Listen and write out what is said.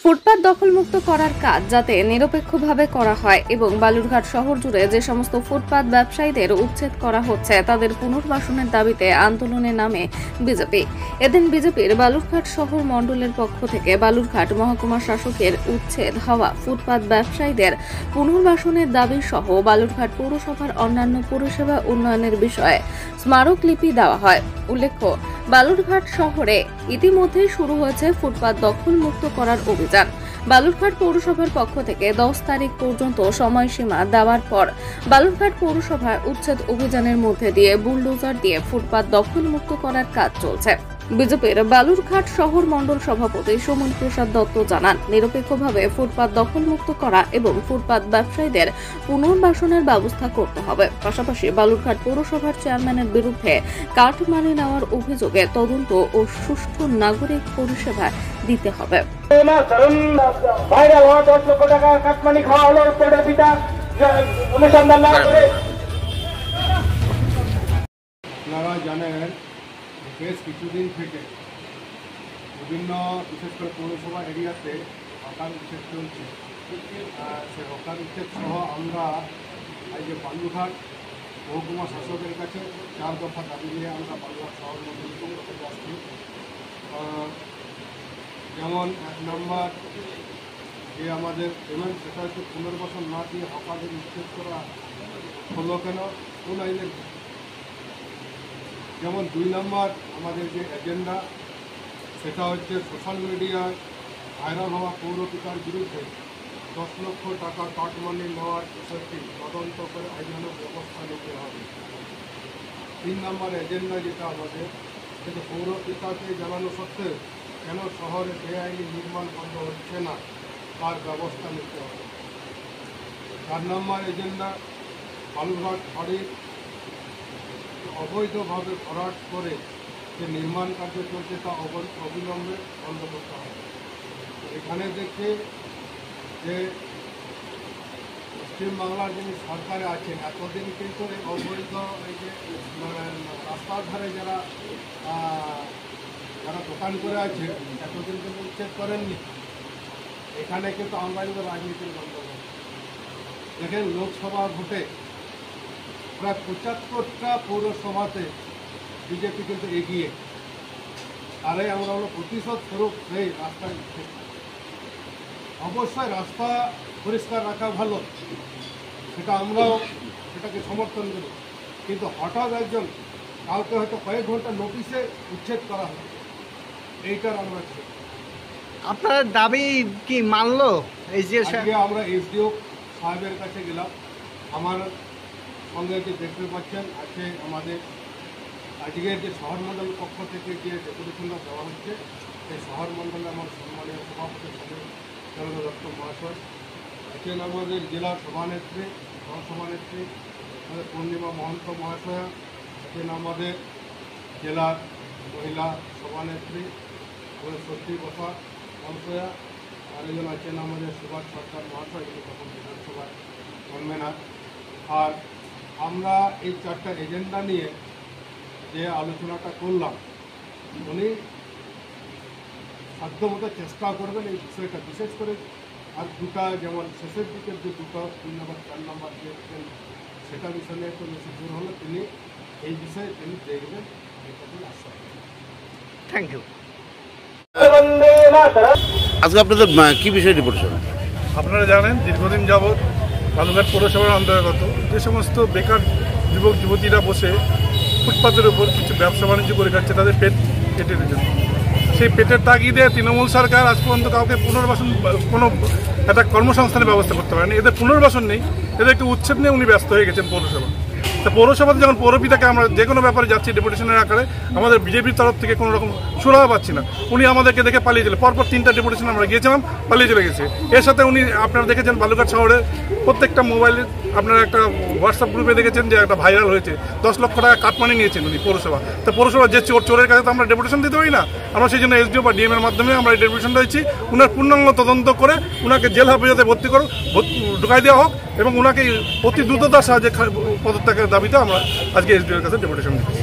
ফুটপাত দখলমুক্ত করার কাজ যাতে নিরপেক্ষভাবে করা হয় এবং বালুরঘাট শহর জুড়ে যে সমস্ত ফুটপাত ব্যবসায়ীদের উচ্ছেদ করা হচ্ছে তাদের পুনর্বাসনের দাবিতে আন্দোলনে নামে বিজেপি। এদিন বিজেপির বালুরঘাট শহর মণ্ডলের পক্ষ থেকে বালুরঘাট মহকুমা শাসকের উচ্ছেদ হওয়া ফুটপাত ব্যবসায়ীদের পুনর্বাসনের দাবি সহ বালুরঘাট পৌরসভার অন্যান্য পরিষেবা উন্নয়নের বিষয়ে স্মারকলিপি দেওয়া হয়। উল্লেখ্য, বালুরঘাট শহরে ইতিমধ্যেই শুরু হয়েছে ফুটপাত দখলমুক্ত করার অভিযান। বালুরঘাট পৌরসভার পক্ষ থেকে 10 তারিখ পর্যন্ত সময়সীমা দেওয়ার পর বালুরঘাট পৌরসভার উচ্ছেদ অভিযানের মধ্যে দিয়ে বুলডোজার দিয়ে ফুটপাত দখলমুক্ত করার কাজ চলছে। বিজেপির বালুরঘাট শহর মণ্ডল সভাপতি সুমন প্রসাদ দত্ত জানান, নিরপেক্ষভাবে ফুটপাত দখলমুক্ত করা এবং ফুটপাত ব্যবসায়ীদের পুনর্বাসনের ব্যবস্থা করতে হবে। পাশাপাশি বালুরঘাট পৌরসভার চেয়ারম্যানের বিরুদ্ধে কাটমানি নেওয়ার অভিযোগে তদন্ত ও সুষ্ঠু নাগরিক পরিষেবা দিতে হবে। বেশ কিছুদিন থেকে বিভিন্ন বিশেষ করে পৌরসভা এরিয়াতে হকার উচ্ছেদ চলছে। সে হকার উচ্ছেদ সহ আমরা এই যে বালুরঘাট মহকুমা শাসকের কাছে 4 দফা দাবি নিয়ে আমরা বালুরঘাট শহর মন্ডল করতে যাচ্ছি। যেমন 1 নম্বর যে আমাদের পেমেন্ট, সেটা হচ্ছে পুনর্বাসন না দিয়ে হকারদের উচ্ছেদ করা হলো কেন, কোন আইনের। যেমন 2 নম্বর আমাদের যে এজেন্ডা, সেটা হচ্ছে সোশ্যাল মিডিয়ায় ভাইরাল হওয়া পৌরপিতার বিরুদ্ধে 10 লক্ষ টাকা কাটমানি নেওয়ার বিষয়টি তদন্ত করে আইনানুগ ব্যবস্থা নিতে হবে। 3 নম্বর এজেন্ডা যেটা আমাদের, সেটা পৌরপিতাকে জানানো সত্ত্বেও কেন শহরে বেআইনি নির্মাণ বন্ধ হচ্ছে না তার ব্যবস্থা নিতে হবে। 4 নম্বর এজেন্ডা, বালুরঘাট বাড়ির অবৈধভাবে ভরাট করে যে নির্মাণ কার্য চলছে তা অবিলম্বে বন্ধ করতে হবে। এখানে দেখে যে পশ্চিমবাংলার যিনি সরকারে আছেন, এতদিন কিন্তু এই অবৈধ এই যে রাস্তার ধারে যারা দোকান করে আছে এতদিন কিন্তু উচ্ছেদ করেননি। এখানে কিন্তু আমরা কিন্তু রাজনীতির গণ্ডগোল দেখেন। লোকসভা ভোটে প্রায় 75টা পৌরসভাতে বিজেপি কিন্তু এগিয়ে, আরে আমরা প্রতিশোধ স্বরূপ সেই রাস্তায় উচ্ছেদ। অবশ্যই রাস্তা পরিষ্কার রাখা ভালো, সেটা আমরাও সেটাকে সমর্থন করি, কিন্তু হঠাৎ একজন কাউকে হয়তো কয়েক ঘন্টা নোটিশে উচ্ছেদ করা হয়, এইটার আমরা আপনার দাবি কি মানলো? এই যে আমরা এসডিও সাহেবের কাছে গেলাম, আমার সঙ্গে যে দেখতে পাচ্ছেন আছে আমাদের আজকের যে শহর মণ্ডল পক্ষ থেকে যে ডেপুটেশনটা দেওয়া হচ্ছে, সেই শহর মণ্ডলে আমার সম্মানীয় সভাপতি চন্দ্র দত্ত মহাশয় আছেন, আমাদের জেলার সভানেত্রী সহসভানেত্রী আমাদের পূর্ণিমা মহন্ত মহাশয়া আছেন, আমাদের জেলার মহিলা সভানেত্রী আমাদের সত্যি কথা মহাশয়া, আরেকজন আছেন আমাদের সুভাষ সরকার মহাশয়, যিনি তখন বিধানসভায় কনভেনার। আর আমরা এই 4টা এজেন্ডা নিয়ে যে আলোচনাটা করলাম, উনি সাধ্যমতো চেষ্টা করবেন এই বিষয়টা, বিশেষ করে আর দুটা, যেমন শেষের দিকের যে দুটো 3 নম্বর 4 নম্বর যে সেটা বিষয় নিয়ে একটু বেশি দূর হলে তিনি এই বিষয়ে তিনি দেখবেন, এটাকে আশ্বাস। Thank you. আজকে আপনাদের কি বিষয়টি পড়ছেন? আপনারা জানেন দীর্ঘদিন যাবৎ বালুরঘাট পৌরসভার অন্তর্গত যে সমস্ত বেকার যুবক যুবতীরা বসে ফুটপাতের উপর কিছু ব্যবসা বাণিজ্য করে খাচ্ছে তাদের পেটের জন্য, সেই পেটের তাগিদে তৃণমূল সরকার আজ পর্যন্ত কাউকে পুনর্বাসন কোনো একটা কর্মসংস্থানের ব্যবস্থা করতে পারেনি। এদের পুনর্বাসন নেই, এদের একটু উচ্ছেদ নিয়ে উনি ব্যস্ত হয়ে গেছেন পৌরসভা। তা পৌরসভাতে যখন পৌরপিতাকে আমরা যে কোনো ব্যাপারে যাচ্ছি ডেপুটেশনের আকারে, আমাদের বিজেপির তরফ থেকে কোনো রকম সুরাহা পাচ্ছি না। উনি আমাদেরকে দেখে পালিয়ে চলে, পরপর 3টা ডেপুটেশন আমরা গিয়েছিলাম, পালিয়ে চলে গেছে। এর সাথে উনি আপনারা দেখেছেন বালুরঘাট শহরে প্রত্যেকটা মোবাইলে আপনারা একটা হোয়াটসঅ্যাপ গ্রুপে দেখেছেন যে একটা ভাইরাল হয়েছে 10 লক্ষ টাকা কাটমানি নিয়েছেন উনি পৌরসভা। তো পৌরসভা যে চোরের কাছে তো আমরা ডেপুটেশন দিতে পারি না, আমরা সেই জন্য এসডিও বা ডিএম এর মাধ্যমে আমরা এই ডেপুটেশনটা দিচ্ছি। উনার পূর্ণাঙ্গ তদন্ত করে উনাকে জেল হাফিজতে ভর্তি ঢুকাই দেওয়া হোক এবং উনাকে অতি দ্রুততার সাহায্যে পদত্যাগের দাবিতে আমরা আজকে এসডিওর কাছে ডেপুটেশন দিচ্ছি।